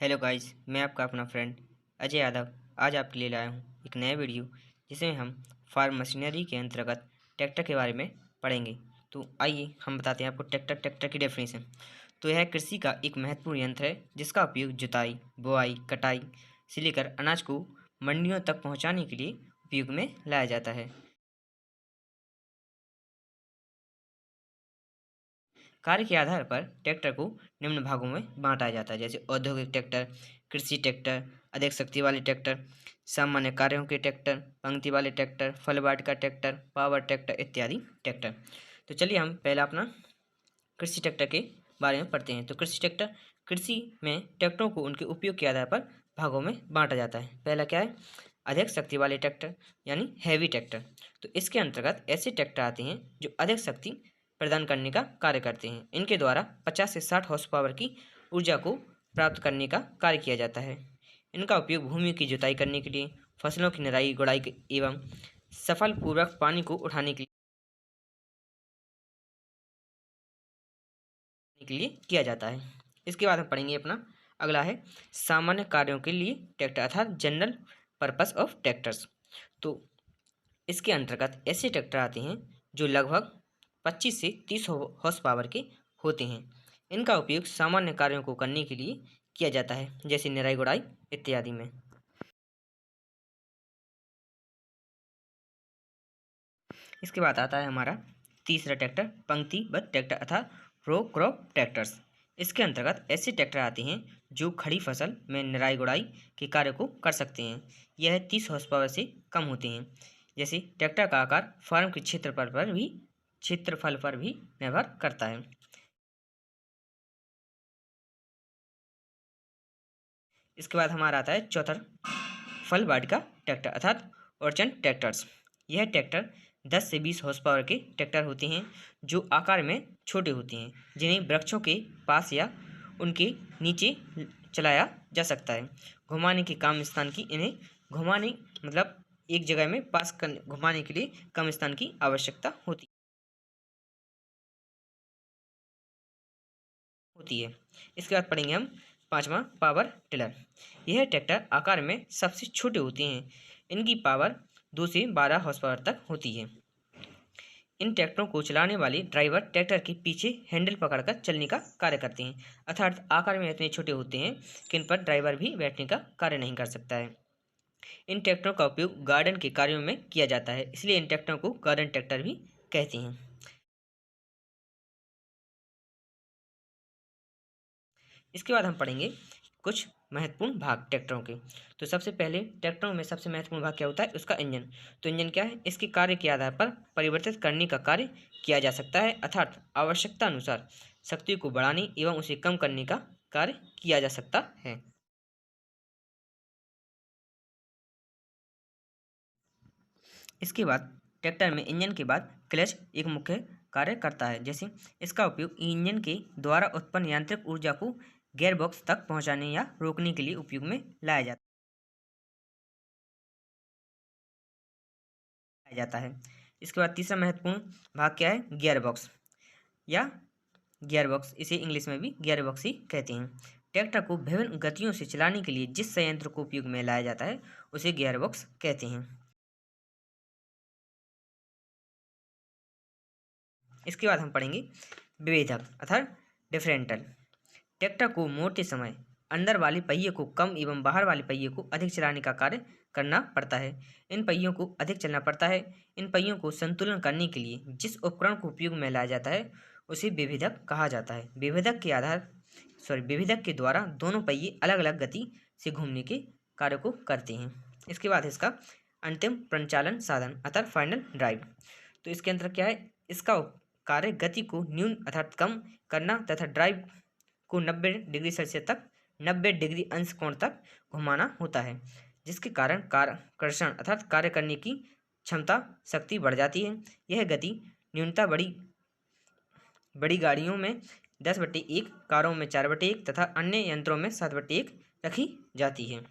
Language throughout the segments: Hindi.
हेलो गाइस, मैं आपका अपना फ्रेंड अजय यादव आज आपके लिए लाया हूँ एक नया वीडियो जिसमें हम फार्म मशीनरी के अंतर्गत ट्रैक्टर के बारे में पढ़ेंगे। तो आइए हम बताते हैं आपको ट्रैक्टर की डेफिनेशन। तो यह कृषि का एक महत्वपूर्ण यंत्र है जिसका उपयोग जुताई, बुआई, कटाई से लेकर अनाज को मंडियों तक पहुँचाने के लिए उपयोग में लाया जाता है। कार्य के आधार पर ट्रैक्टर को निम्न भागों में बांटा जाता है, जैसे औद्योगिक ट्रैक्टर, कृषि ट्रैक्टर, अधिक शक्ति वाले ट्रैक्टर, सामान्य कार्यों के ट्रैक्टर, पंक्ति वाले ट्रैक्टर, फल वाटिका ट्रैक्टर, पावर ट्रैक्टर इत्यादि ट्रैक्टर। तो चलिए हम पहला अपना कृषि ट्रैक्टर के बारे में पढ़ते हैं। तो कृषि ट्रैक्टर, कृषि में ट्रैक्टरों को उनके उपयोग के आधार पर भागों में बांटा जाता है। पहला क्या है? अधिक शक्ति वाले ट्रैक्टर यानी हैवी ट्रैक्टर। तो इसके अंतर्गत ऐसे ट्रैक्टर आते हैं जो अधिक शक्ति प्रदान करने का कार्य करते हैं। इनके द्वारा 50 से 60 हॉर्स पावर की ऊर्जा को प्राप्त करने का कार्य किया जाता है। इनका उपयोग भूमि की जुताई करने के लिए, फसलों की निराई गुड़ाई एवं सफलपूर्वक पानी को उठाने के लिए किया जाता है। इसके बाद हम पढ़ेंगे अपना अगला है सामान्य कार्यों के लिए ट्रैक्टर अर्थात जनरल पर्पस ऑफ ट्रैक्टर्स। तो इसके अंतर्गत ऐसे ट्रैक्टर आते हैं जो लगभग 25 से 30 हॉर्स पावर के होते हैं। इनका उपयोग सामान्य कार्यों को करने के लिए किया जाता है, जैसे निराई गुड़ाई इत्यादि में। इसके बाद आता है हमारा तीसरा ट्रैक्टर पंक्तिबद्ध ट्रैक्टर अर्थात रो क्रॉप ट्रैक्टर्स। इसके अंतर्गत ऐसे ट्रैक्टर आते हैं जो खड़ी फसल में निराई गुड़ाई के कार्य को कर सकते हैं। यह 30 हॉर्स पावर से कम होते हैं। जैसे ट्रैक्टर का आकार फार्म के क्षेत्रफल पर भी निर्भर करता है। इसके बाद हमारा आता है चौथा फल वाटिका ट्रैक्टर अर्थात अर्चन ट्रैक्टर्स। यह ट्रैक्टर 10 से 20 हॉर्स पावर के ट्रैक्टर होते हैं जो आकार में छोटे होते हैं, जिन्हें वृक्षों के पास या उनके नीचे चलाया जा सकता है। घुमाने के कम स्थान की इन्हें घुमाने मतलब एक जगह में पास करने घुमाने के लिए कम स्थान की आवश्यकता होती है। इसके बाद पढ़ेंगे हम पांचवा पावर टिलर। यह ट्रैक्टर आकार में सबसे छोटे होते हैं। इनकी पावर 2 से 12 हॉर्स पावर तक होती है। इन ट्रैक्टरों को चलाने वाले ड्राइवर ट्रैक्टर के पीछे हैंडल पकड़कर चलने का कार्य करते हैं, अर्थात आकार में इतने छोटे होते हैं कि इन पर ड्राइवर भी बैठने का कार्य नहीं कर सकता है। इन ट्रैक्टरों का उपयोग गार्डन के कार्यों में किया जाता है, इसलिए इन ट्रैक्टरों को गार्डन ट्रैक्टर भी कहते हैं। इसके बाद हम पढ़ेंगे कुछ महत्वपूर्ण भाग ट्रैक्टरों के। तो सबसे पहले ट्रैक्टरों में सबसे महत्वपूर्ण भाग क्या होता है? उसका इंजन। तो इंजन क्या है? इसके कार्य के आधार पर परिवर्तित करने का कार्य किया जा सकता है, अर्थात आवश्यकता अनुसार शक्ति को बढ़ाने एवं उसे कम करने का कार्य किया जा सकता है। इसके बाद ट्रैक्टर में इंजन के बाद क्लच एक मुख्य कार्य करता है। जैसे इसका उपयोग इंजन के द्वारा उत्पन्न यांत्रिक ऊर्जा को गियरबॉक्स तक पहुंचाने या रोकने के लिए उपयोग में लाया जाता है। इसके बाद तीसरा महत्वपूर्ण भाग क्या है? गियरबॉक्स या गियरबॉक्स, इसे इंग्लिश में भी गियरबॉक्स ही कहते हैं। ट्रैक्टर को विभिन्न गतियों से चलाने के लिए जिस संयंत्र को उपयोग में लाया जाता है उसे गियरबॉक्स कहते हैं। इसके बाद हम पढ़ेंगे विभेदक अर्थात डिफरेंटल। ट्रैक्टर को मोड़ते समय अंदर वाले पहिए को कम एवं बाहर वाले पहिए को अधिक चलाने का कार्य करना पड़ता है। इन पहियों को अधिक चलना पड़ता है। इन पहियों को संतुलन करने के लिए जिस उपकरण को उपयोग में लाया जाता है उसे विभेदक कहा जाता है। विभेदक के द्वारा दोनों पहिए अलग अलग गति से घूमने के कार्य को करते हैं। इसके बाद इसका अंतिम प्रचालन साधन अर्थात फाइनल ड्राइव। तो इसके अंदर क्या है? इसका कार्य गति को न्यून अर्थात कम करना तथा ड्राइव को 90 डिग्री सेल्सियस तक 90 डिग्री अंश कोण तक घुमाना होता है, जिसके कारण कर्षण अर्थात कार्य करने की क्षमता शक्ति बढ़ जाती है। यह गति न्यूनता बड़ी बड़ी गाड़ियों में 10/1, कारों में 4/1 तथा अन्य यंत्रों में 7/1 रखी जाती है।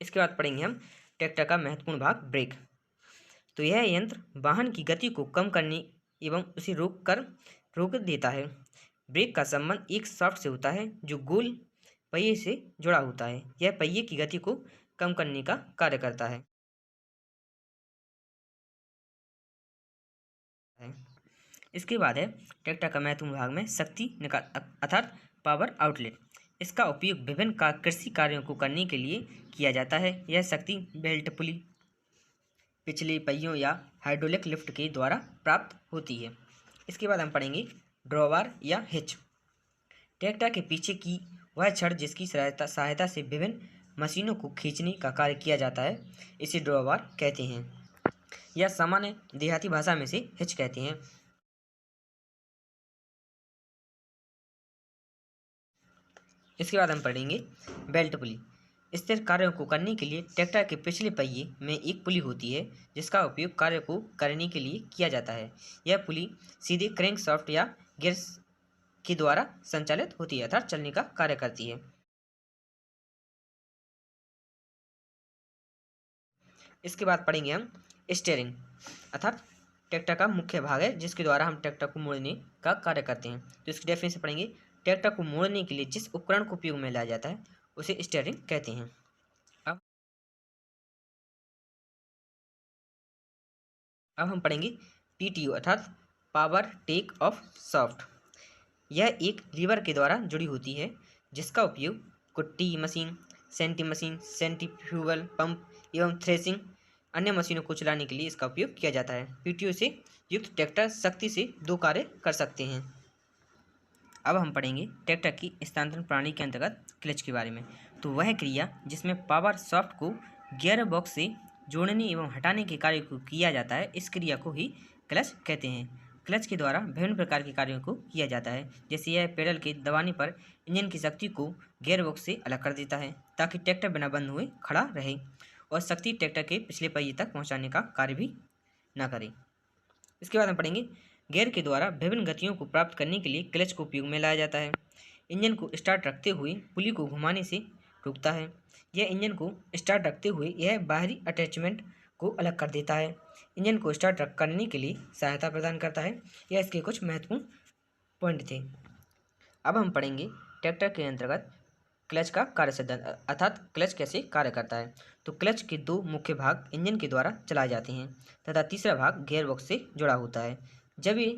इसके बाद पढ़ेंगे हम ट्रैक्टर का महत्वपूर्ण भाग ब्रेक। तो यह यंत्र वाहन की गति को कम करने एवं उसे रोक देता है। ब्रेक का संबंध एक शाफ्ट से होता है जो गोल पहिए से जुड़ा होता है। यह पहिए की गति को कम करने का कार्य करता है। इसके बाद है ट्रैक्टर का महत्वपूर्ण भाग में शक्ति निकाल अर्थात पावर आउटलेट। इसका उपयोग विभिन्न कृषि कार्यों को करने के लिए किया जाता है। यह शक्ति बेल्ट पुली, पिछले पहियों या हाइड्रोलिक लिफ्ट के द्वारा प्राप्त होती है। इसके बाद हम पढ़ेंगे ड्रॉबार या हिच। ट्रैक्टर के पीछे की वह छड़ जिसकी सहायता से विभिन्न मशीनों को खींचने का कार्य किया जाता है, इसे ड्रॉबार कहते हैं, या सामान्य देहाती भाषा में से हिच कहते हैं। इसके बाद हम पढ़ेंगे बेल्ट पुली। स्थिर कार्यों को करने के लिए ट्रैक्टर के पिछले पहिए में एक पुली होती है जिसका उपयोग कार्य को करने के लिए किया जाता है। यह पुली सीधे क्रैंकशाफ्ट या गियर्स के द्वारा संचालित होती है अर्थात चलने का कार्य करती है। इसके बाद पढ़ेंगे हम स्टीयरिंग अर्थात ट्रैक्टर का मुख्य भाग है जिसके द्वारा हम ट्रैक्टर को मोड़ने का कार्य करते हैं। तो इसकी डेफिनेशन पढ़ेंगे। ट्रैक्टर को मोड़ने के लिए जिस उपकरण को उपयोग में लाया जाता है उसे स्टीयरिंग कहते हैं। अब हम पढ़ेंगे पीटीओ अर्थात पावर टेक ऑफ शाफ्ट। यह एक लीवर के द्वारा जुड़ी होती है जिसका उपयोग कुट्टी मशीन, सेंट्रीफ्यूगल पंप एवं थ्रेसिंग अन्य मशीनों को चलाने के लिए इसका उपयोग किया जाता है। पीटीओ से युक्त ट्रैक्टर शक्ति से दो कार्य कर सकते हैं। अब हम पढ़ेंगे ट्रैक्टर की स्थानांतरण प्रणाली के अंतर्गत क्लच के बारे में। तो वह क्रिया जिसमें पावर शाफ्ट को गियर बॉक्स से जोड़ने एवं हटाने के कार्य को किया जाता है, इस क्रिया को ही क्लच कहते हैं। क्लच के द्वारा विभिन्न प्रकार के कार्यों को किया जाता है, जैसे यह पेडल के दबाने पर इंजन की शक्ति को गियर बॉक्स से अलग कर देता है ताकि ट्रैक्टर बिना बंद हुए खड़ा रहे और शक्ति ट्रैक्टर के पिछले पहिए तक पहुंचाने का कार्य भी न करे। इसके बाद हम पढ़ेंगे गियर के द्वारा विभिन्न गतियों को प्राप्त करने के लिए क्लच को उपयोग में लाया जाता है। इंजन को स्टार्ट रखते हुए पुली को घुमाने से रुकता है। यह इंजन को स्टार्ट रखते हुए यह बाहरी अटैचमेंट को अलग कर देता है। इंजन को स्टार्ट करने के लिए सहायता प्रदान करता है। यह इसके कुछ महत्वपूर्ण पॉइंट थे। अब हम पढ़ेंगे ट्रैक्टर के अंतर्गत क्लच का कार्य सिद्धांत अर्थात क्लच कैसे कार्य करता है। तो क्लच के दो मुख्य भाग इंजन के द्वारा चलाए जाते हैं तथा तीसरा भाग गियर बॉक्स से जुड़ा होता है। जब ये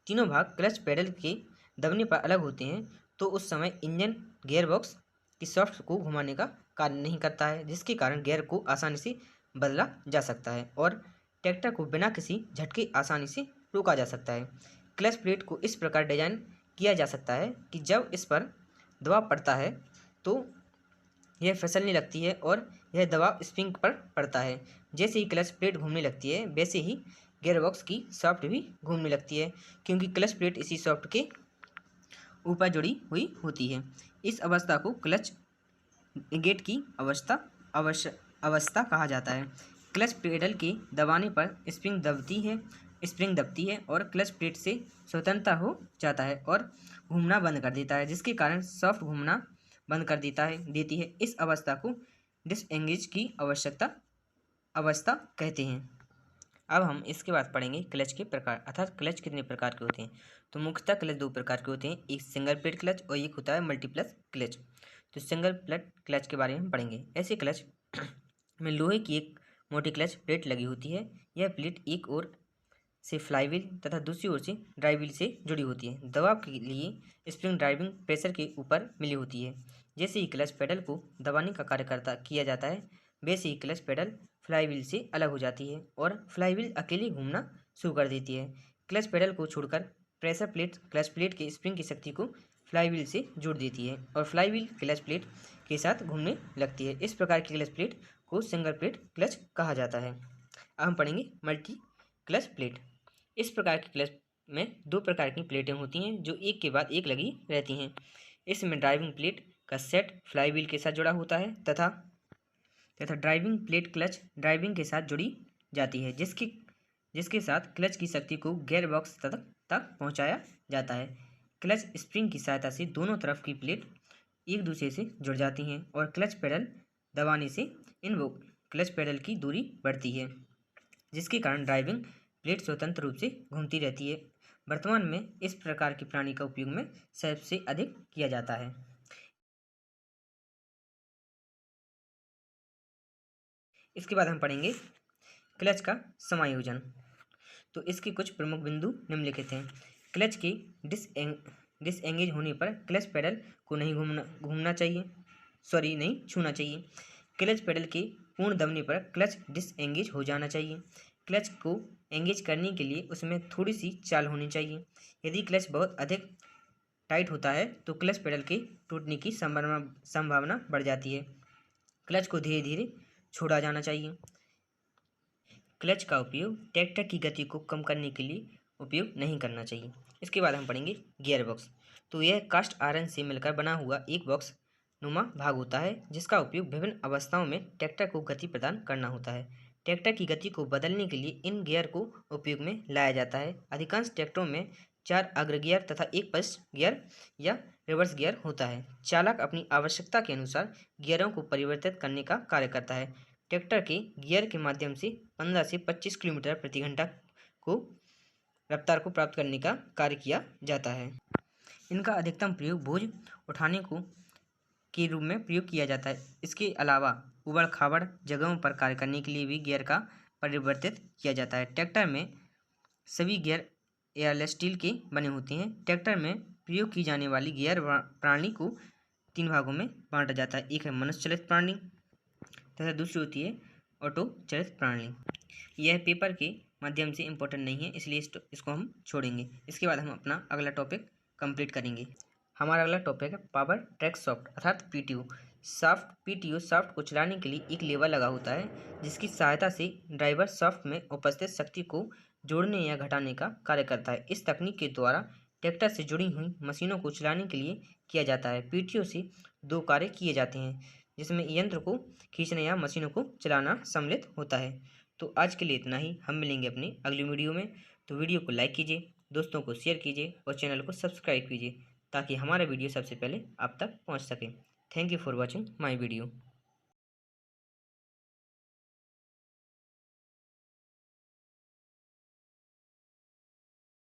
तीनों भाग क्लच पेडल के दबने पर अलग होते हैं तो उस समय इंजन गियर बॉक्स की शाफ्ट को घुमाने का कार्य नहीं करता है, जिसके कारण गियर को आसानी से बदला जा सकता है और ट्रैक्टर को बिना किसी झटके आसानी से रोका जा सकता है। क्लच प्लेट को इस प्रकार डिजाइन किया जा सकता है कि जब इस पर दबाव पड़ता है तो यह फिसलने लगती है और यह दबाव स्प्रिंग पर पड़ता है। जैसे ही क्लच प्लेट घूमने लगती है वैसे ही गियर बॉक्स की शाफ्ट भी घूमने लगती है, क्योंकि क्लच प्लेट इसी शाफ्ट के ऊपर जुड़ी हुई होती है। इस अवस्था को क्लच गेट की अवस्था कहा जाता है। क्लच पेडल के दबाने पर स्प्रिंग दबती है और क्लच प्लेट से स्वतंत्र हो जाता है और घूमना बंद कर देता है, जिसके कारण शाफ्ट घूमना बंद कर देती है। इस अवस्था को डिसएंगेज की अवस्था कहते हैं। अब हम इसके बाद पढ़ेंगे क्लच के प्रकार अर्थात क्लच कितने प्रकार के होते हैं। तो मुख्यतः क्लच दो प्रकार के होते हैं, एक सिंगल प्लेट क्लच और एक होता है मल्टीप्लस क्लच। तो सिंगल प्लेट क्लच के बारे में हम पढ़ेंगे। ऐसे क्लच में लोहे की एक मोटी क्लच प्लेट लगी होती है। यह प्लेट एक ओर से फ्लाईव्हील तथा दूसरी ओर से ड्राइव से जुड़ी होती है। दबाव के लिए स्प्रिंग ड्राइविंग प्रेशर के ऊपर मिली होती है। जैसे ही क्लच पेडल को दबाने का कार्य किया जाता है वैसे ही क्लच पेडल फ्लाईव्हील से अलग हो जाती है और फ्लाईव्हील अकेली घूमना शुरू कर देती है। क्लच पेडल को छोड़कर प्रेशर प्लेट क्लच प्लेट के स्प्रिंग की शक्ति को फ्लाईव्हील से जोड़ देती है और फ्लाईव्हील क्लच प्लेट के साथ घूमने लगती है। इस प्रकार की क्लच प्लेट को सिंगल प्लेट क्लच कहा जाता है। अब हम पढ़ेंगे मल्टी क्लच प्लेट। इस प्रकार की क्लच में दो प्रकार की प्लेटें होती हैं जो एक के बाद एक लगी रहती हैं। इसमें ड्राइविंग प्लेट का सेट फ्लाईव्हील के साथ जुड़ा होता है तथा ड्राइविंग प्लेट क्लच ड्राइविंग के साथ जुड़ी जाती है, जिसके साथ क्लच की शक्ति को गियर बॉक्स तक पहुंचाया जाता है। क्लच स्प्रिंग की सहायता से दोनों तरफ की प्लेट एक दूसरे से जुड़ जाती हैं और क्लच पेडल दबाने से इन क्लच पेडल की दूरी बढ़ती है, जिसके कारण ड्राइविंग प्लेट स्वतंत्र रूप से घूमती रहती है वर्तमान में इस प्रकार की प्रणाली का उपयोग में सबसे अधिक किया जाता है। इसके बाद हम पढ़ेंगे क्लच का समायोजन। तो इसके कुछ प्रमुख बिंदु निम्नलिखित हैं। क्लच की डिसएंगेज होने पर क्लच पेडल को नहीं छूना चाहिए। क्लच पेडल के पूर्ण दबने पर क्लच डिसएंगेज हो जाना चाहिए। क्लच को एंगेज करने के लिए उसमें थोड़ी सी चाल होनी चाहिए। यदि क्लच बहुत अधिक टाइट होता है तो क्लच पेडल के टूटने की संभावना बढ़ जाती है। क्लच को धीरे धीरे छोड़ा जाना चाहिए। क्लच का उपयोग ट्रैक्टर की गति को कम करने के लिए उपयोग नहीं करना चाहिए। इसके बाद हम पढ़ेंगे गियर बॉक्स। तो यह कास्ट आयरन से मिलकर बना हुआ एक बॉक्स नुमा भाग होता है जिसका उपयोग विभिन्न अवस्थाओं में ट्रैक्टर को गति प्रदान करना होता है। ट्रैक्टर की गति को बदलने के लिए इन गियर को उपयोग में लाया जाता है। अधिकांश ट्रैक्टरों में 4 अग्र गियर तथा 1 पश्च गियर या रिवर्स गियर होता है। चालक अपनी आवश्यकता के अनुसार गियरों को परिवर्तित करने का कार्य करता है। ट्रैक्टर के गियर के माध्यम से 15 से 25 किलोमीटर प्रति घंटा को रफ्तार को प्राप्त करने का कार्य किया जाता है। इनका अधिकतम प्रयोग बोझ उठाने के रूप में प्रयोग किया जाता है। इसके अलावा उबड़ खाबड़ जगहों पर कार्य करने के लिए भी गियर का परिवर्तित किया जाता है। ट्रैक्टर में सभी गियर एयरलेस स्टील के बने होते हैं। ट्रैक्टर में प्रयोग की जाने वाली गियर प्रणाली को 3 भागों में बांटा जाता है। एक है मनुष्य चलित प्रणाली तथा दूसरी होती है ऑटो चलित प्रणाली। यह पेपर के माध्यम से इम्पोर्टेंट नहीं है, इसलिए इसको हम छोड़ेंगे। इसके बाद हम अपना अगला टॉपिक कंप्लीट करेंगे। हमारा अगला टॉपिक है पावर ट्रैक शाफ्ट अर्थात पीटीओ। पीटीओ शाफ्ट को चलाने के लिए एक लेवर लगा होता है जिसकी सहायता से ड्राइवर शाफ्ट में उपस्थित शक्ति को जोड़ने या घटाने का कार्य करता है। इस तकनीक के द्वारा ट्रैक्टर से जुड़ी हुई मशीनों को चलाने के लिए किया जाता है। पीटीओ से 2 कार्य किए जाते हैं जिसमें यंत्र को खींचने या मशीनों को चलाना सम्मिलित होता है। तो आज के लिए इतना ही। हम मिलेंगे अपनी अगली वीडियो में। तो वीडियो को लाइक कीजिए, दोस्तों को शेयर कीजिए और चैनल को सब्सक्राइब कीजिए ताकि हमारा वीडियो सबसे पहले आप तक पहुंच सके। Thank you for watching my video.